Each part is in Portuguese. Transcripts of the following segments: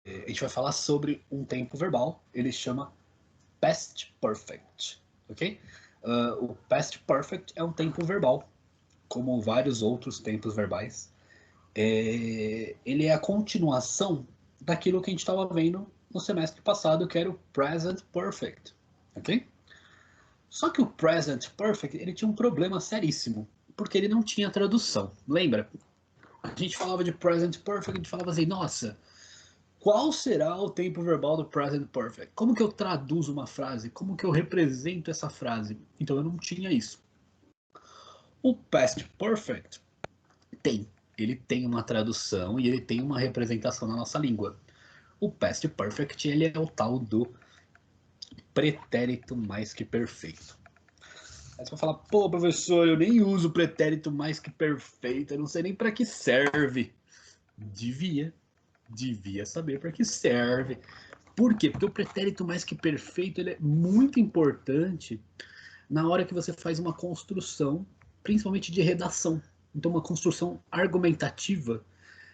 A gente vai falar sobre um tempo verbal, ele chama Past Perfect, ok? O Past Perfect é um tempo verbal, como vários outros tempos verbais. Ele é a continuação daquilo que a gente estava vendo no semestre passado, que era o Present Perfect, ok? Só que o Present Perfect ele tinha um problema seríssimo, porque ele não tinha tradução. Lembra? A gente falava de Present Perfect, a gente falava assim, nossa, qual será o tempo verbal do Present Perfect? Como que eu traduzo uma frase? Como que eu represento essa frase? Então eu não tinha isso. O Past Perfect tem. Ele tem uma tradução e ele tem uma representação na nossa língua. O Past Perfect ele é o tal do pretérito mais que perfeito. Aí você vai falar, pô, professor, eu nem uso pretérito mais que perfeito, eu não sei nem para que serve. Devia saber para que serve. Por quê? Porque o pretérito mais que perfeito ele é muito importante na hora que você faz uma construção, principalmente de redação. Então, uma construção argumentativa,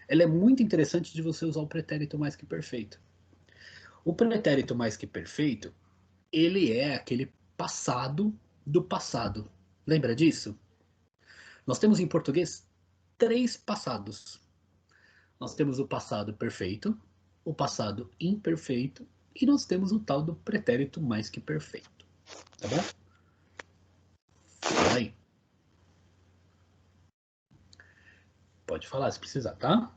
ela é muito interessante de você usar o pretérito mais que perfeito. O pretérito mais que perfeito, ele é aquele passado do passado. Lembra disso? Nós temos em português três passados. Nós temos o passado perfeito, o passado imperfeito e nós temos o tal do pretérito mais que perfeito. Tá bom? Fala aí. Pode falar se precisar, tá?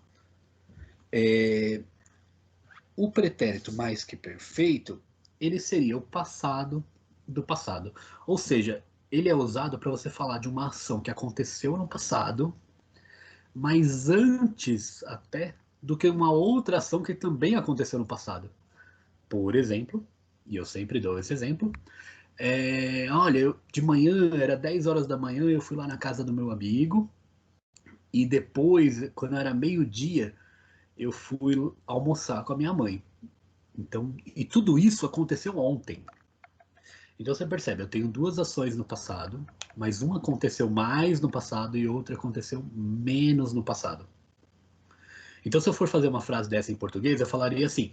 O pretérito mais que perfeito, ele seria o passado do passado. Ou seja, ele é usado para você falar de uma ação que aconteceu no passado, mas antes até do que uma outra ação que também aconteceu no passado. Por exemplo, e eu sempre dou esse exemplo, olha, de manhã, era 10 horas da manhã, eu fui lá na casa do meu amigo, e depois, quando era meio-dia, eu fui almoçar com a minha mãe. Então, e tudo isso aconteceu ontem. Então você percebe, eu tenho duas ações no passado, mas uma aconteceu mais no passado e outra aconteceu menos no passado. Então, se eu for fazer uma frase dessa em português, eu falaria assim: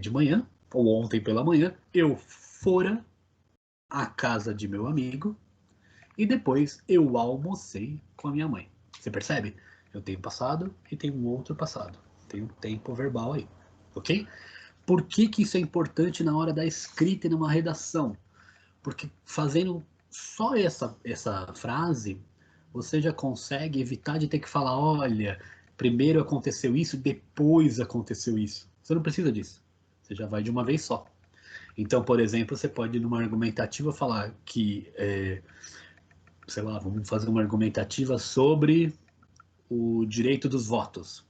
de manhã, ou ontem pela manhã, eu fora à casa de meu amigo e depois eu almocei com a minha mãe. Você percebe? Eu tenho passado e tenho um outro passado. Tem um tempo verbal aí, ok? Por que, que isso é importante na hora da escrita e numa redação? Porque fazendo só essa frase, você já consegue evitar de ter que falar, olha, primeiro aconteceu isso, depois aconteceu isso. Você não precisa disso. Você já vai de uma vez só. Então, por exemplo, você pode, numa argumentativa, falar que, sei lá, vamos fazer uma argumentativa sobre o direito dos votos.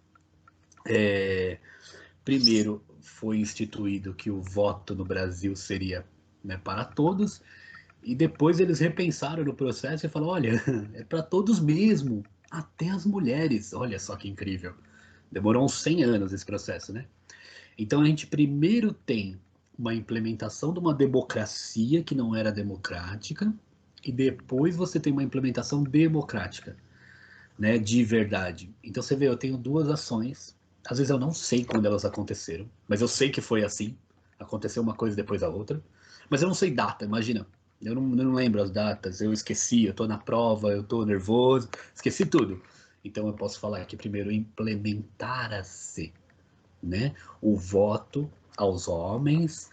Primeiro, foi instituído que o voto no Brasil seria, né, para todos, e depois eles repensaram no processo e falaram: olha, é para todos mesmo, até as mulheres. Olha só que incrível. Demorou uns 100 anos esse processo, né? Então a gente primeiro tem uma implementação de uma democracia que não era democrática, e depois você tem uma implementação democrática, né, de verdade. Então você vê, eu tenho duas ações. Às vezes eu não sei quando elas aconteceram, mas eu sei que foi assim. Aconteceu uma coisa depois da outra. Mas eu não sei data, imagina. Eu não lembro as datas, eu esqueci, eu tô na prova, eu tô nervoso, esqueci tudo. Então eu posso falar aqui primeiro implementar-se, né, o voto aos homens,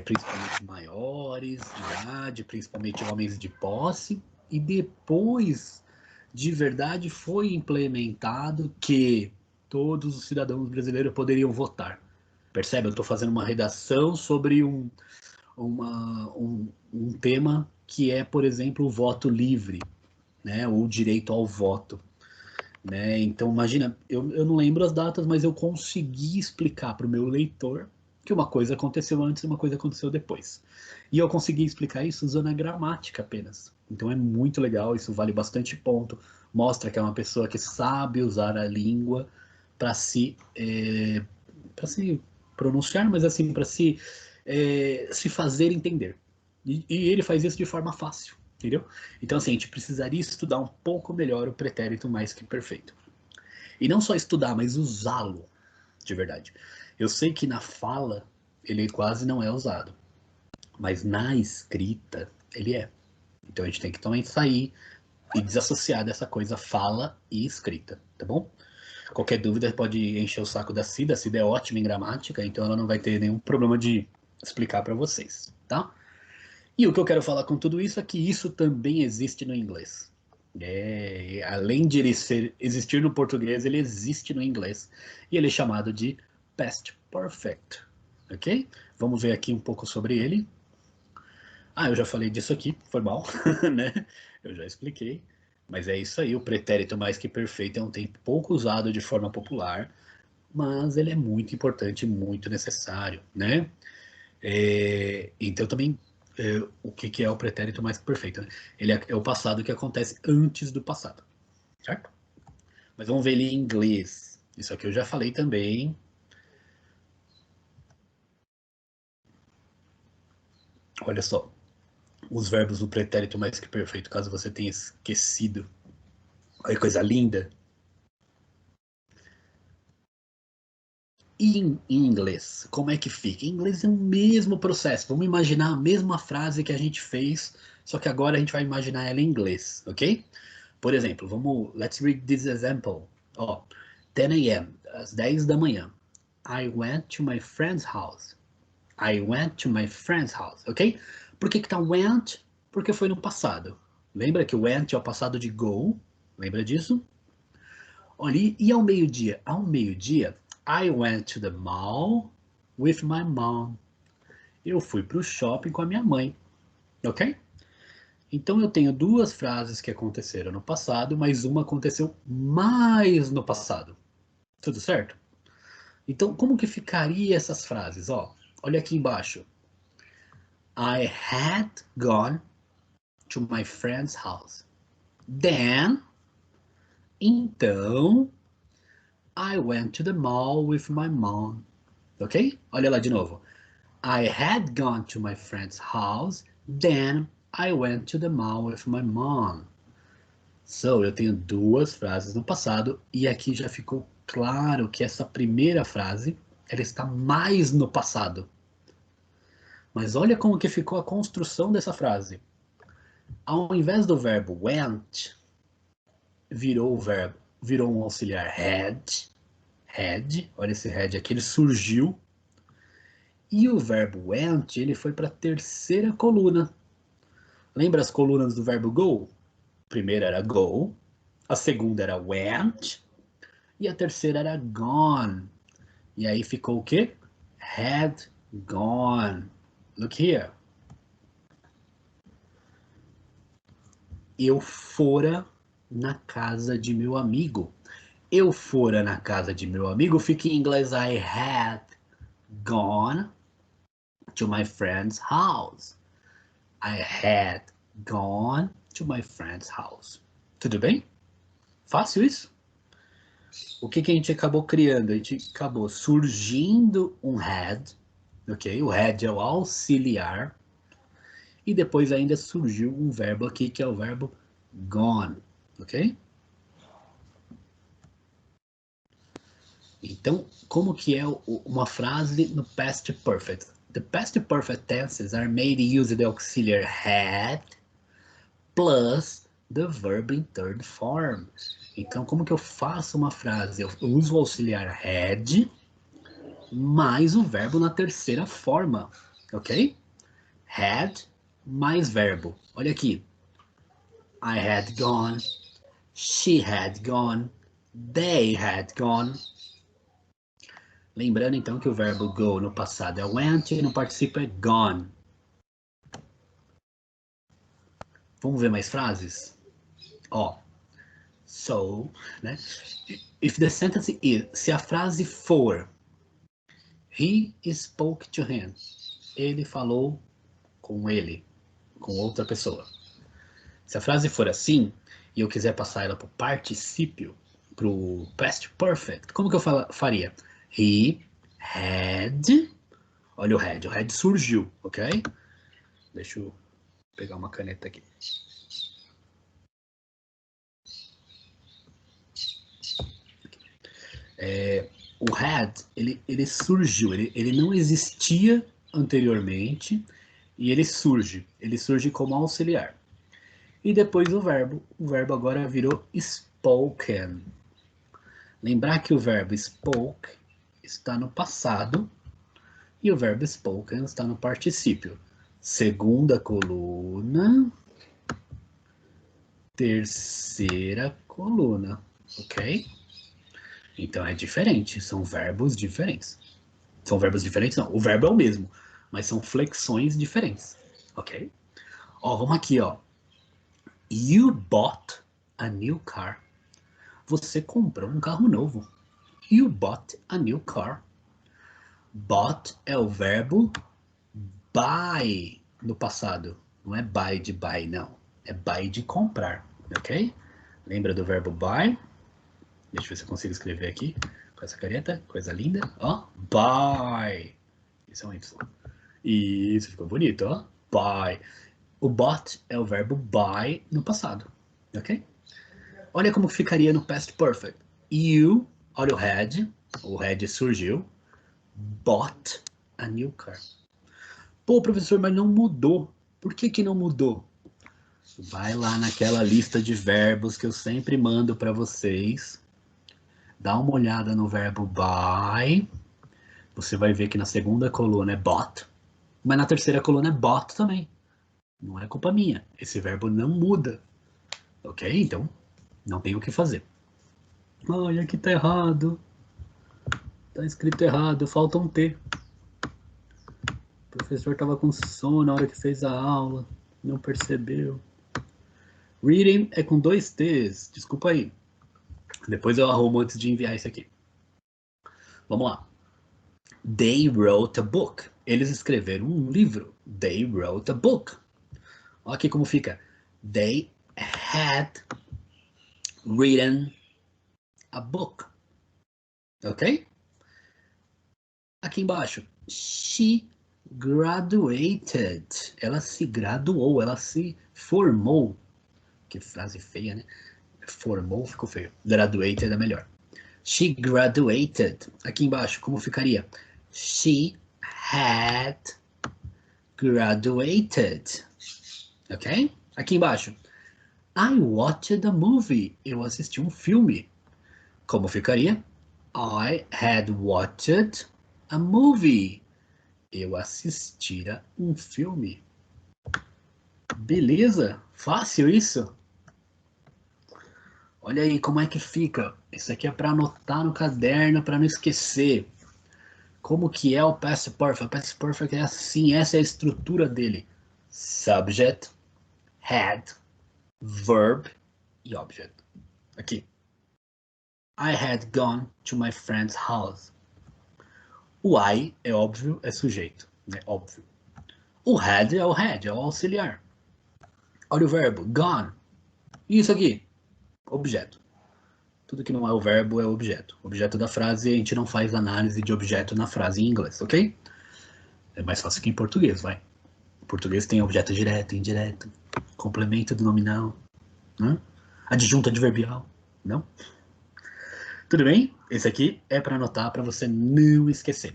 principalmente maiores de idade, principalmente homens de posse, e depois de verdade foi implementado que todos os cidadãos brasileiros poderiam votar. Percebe? Eu estou fazendo uma redação sobre um tema que é, por exemplo, o voto livre, né, ou o direito ao voto. Né? Então, imagina, eu não lembro as datas, mas eu consegui explicar para o meu leitor que uma coisa aconteceu antes e uma coisa aconteceu depois. E eu consegui explicar isso usando a gramática apenas. Então é muito legal, isso vale bastante ponto. Mostra que é uma pessoa que sabe usar a língua para para se pronunciar, mas assim, para se fazer entender. E ele faz isso de forma fácil, entendeu? Então, assim, a gente precisaria estudar um pouco melhor o pretérito mais que perfeito. E não só estudar, mas usá-lo. de verdade. Eu sei que na fala ele quase não é usado, mas na escrita ele é. Então a gente tem que também sair e desassociar dessa coisa fala e escrita, tá bom? Qualquer dúvida pode encher o saco da Cida. A Cida é ótima em gramática, então ela não vai ter nenhum problema de explicar para vocês, tá? E o que eu quero falar com tudo isso é que isso também existe no inglês. Além de ele existir no português, ele existe no inglês. E ele é chamado de past perfect, ok? Vamos ver aqui um pouco sobre ele. Ah, eu já falei disso aqui, foi mal, né? Eu já expliquei. Mas é isso aí, o pretérito mais que perfeito é um tempo pouco usado de forma popular, mas ele é muito importante, muito necessário, né? Então também, o que é o pretérito mais que perfeito? Né? Ele é o passado que acontece antes do passado, certo? Mas vamos ver ele em inglês. Isso aqui eu já falei também. Olha só, os verbos do pretérito mais que perfeito, caso você tenha esquecido. Olha que coisa linda. E em inglês, como é que fica? Em inglês é o mesmo processo. Vamos imaginar a mesma frase que a gente fez, só que agora a gente vai imaginar ela em inglês, ok? Por exemplo, let's read this example. Ó, 10 a.m., às 10 da manhã. I went to my friend's house. I went to my friend's house, ok? Por que que tá went? Porque foi no passado. Lembra que went é o passado de go? Lembra disso? Olha, e ao meio-dia? Ao meio-dia, I went to the mall with my mom. Eu fui para o shopping com a minha mãe, ok? Então eu tenho duas frases que aconteceram no passado, mas uma aconteceu mais no passado. Tudo certo? Então como que ficaria essas frases? Ó, olha aqui embaixo. I had gone to my friend's house. Then, então, I went to the mall with my mom. Ok? Olha lá de novo. I had gone to my friend's house, then I went to the mall with my mom. So, eu tenho duas frases no passado e aqui já ficou claro que essa primeira frase ela está mais no passado. Mas olha como que ficou a construção dessa frase. Ao invés do verbo went, virou um auxiliar had, olha esse had aqui, ele surgiu e o verbo went, ele foi para a terceira coluna. Lembra as colunas do verbo go? A primeira era go, a segunda era went e a terceira era gone. E aí ficou o quê? Had gone. Look here. Eu fora na casa de meu amigo. Eu fora na casa de meu amigo fica em inglês I had gone to my friend's house. I had gone to my friend's house. Tudo bem? Fácil isso? O que que a gente acabou criando? A gente acabou surgindo um had, ok? O had é o auxiliar. E depois ainda surgiu um verbo aqui que é o verbo gone, ok? Então, como que é uma frase no past perfect? The past perfect tenses are made using the auxiliary had plus the verb in third form. Então, como que eu faço uma frase? Eu uso o auxiliar had mais o verbo na terceira forma, ok? Had mais verbo. Olha aqui. I had gone, she had gone, they had gone. Lembrando então que o verbo go no passado é went e no participo é gone. Vamos ver mais frases? Ó, so, né? If the sentence is, se a frase for he spoke to him, ele falou com ele, com outra pessoa. Se a frase for assim e eu quiser passar ela para o particípio, para o past perfect, como que eu faria? He had, olha o had surgiu, ok? Deixa eu pegar uma caneta aqui. o had, ele surgiu, ele não existia anteriormente e ele surge como auxiliar. E depois o verbo agora virou spoken. Lembrar que o verbo spoke está no passado e o verbo spoken está no particípio. Segunda coluna, terceira coluna, ok? Então é diferente, são verbos diferentes. São verbos diferentes? Não, o verbo é o mesmo, mas são flexões diferentes, ok? Ó, vamos aqui, ó. You bought a new car. Você comprou um carro novo. You bought a new car. Bought é o verbo buy no passado. Não é buy de buy, não. É buy de comprar, ok? Lembra do verbo buy? Deixa eu ver se eu consigo escrever aqui com essa caneta. Coisa linda. Ó, buy. Isso é um Y. Isso, ficou bonito, ó. Buy. O bought é o verbo buy no passado, ok? Olha como ficaria no past perfect. You, olha o had surgiu, bought a new car. Pô, professor, mas não mudou. Por que que não mudou? Vai lá naquela lista de verbos que eu sempre mando para vocês. Dá uma olhada no verbo buy. Você vai ver que na segunda coluna é bought, mas na terceira coluna é bought também. Não é culpa minha. Esse verbo não muda. Ok? Então, não tem o que fazer. Ai, aqui tá errado. Tá escrito errado, falta um T. O professor tava com sono na hora que fez a aula. Não percebeu. Reading é com 2 T's. Desculpa aí. Depois eu arrumo antes de enviar isso aqui. Vamos lá. They wrote a book. Eles escreveram um livro. They wrote a book. Olha aqui como fica. They had written a book. Ok? Aqui embaixo. She graduated. Ela se graduou, ela se formou. Que frase feia, né? Formou ficou feio. Graduated é melhor. She graduated. Aqui embaixo, como ficaria? She had graduated. Ok? Aqui embaixo. I watched a movie. Eu assisti um filme. Como ficaria? I had watched a movie. Eu assistira um filme. Beleza? Fácil isso? Olha aí como é que fica. Isso aqui é para anotar no caderno, para não esquecer. Como que é o past perfect? O past perfect é assim, essa é a estrutura dele. Subject, had, verb e object. Aqui. I had gone to my friend's house. O I é óbvio, é sujeito, né? Óbvio. O had, é o auxiliar. Olha o verbo, gone. E isso aqui? Objeto. Tudo que não é o verbo é o objeto. Objeto da frase, a gente não faz análise de objeto na frase em inglês, ok? É mais fácil que em português, vai. Em português tem objeto direto, indireto, complemento do nominal, né? Adjunto adverbial, não? Tudo bem? Esse aqui é para anotar, para você não esquecer.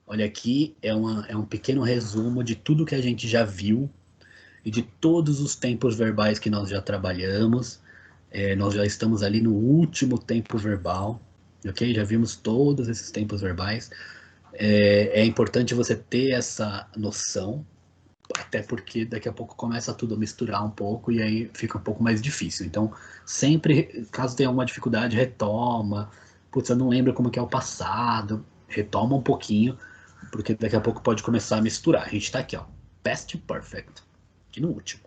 Olha aqui, é um pequeno resumo de tudo que a gente já viu e de todos os tempos verbais que nós já trabalhamos. Nós já estamos ali no último tempo verbal, ok? Já vimos todos esses tempos verbais. É importante você ter essa noção, até porque daqui a pouco começa tudo a misturar um pouco e aí fica um pouco mais difícil. Então, sempre, caso tenha alguma dificuldade, retoma. Putz, eu não lembro como que é o passado. Retoma um pouquinho, porque daqui a pouco pode começar a misturar. A gente tá aqui, ó, past perfect, aqui no último.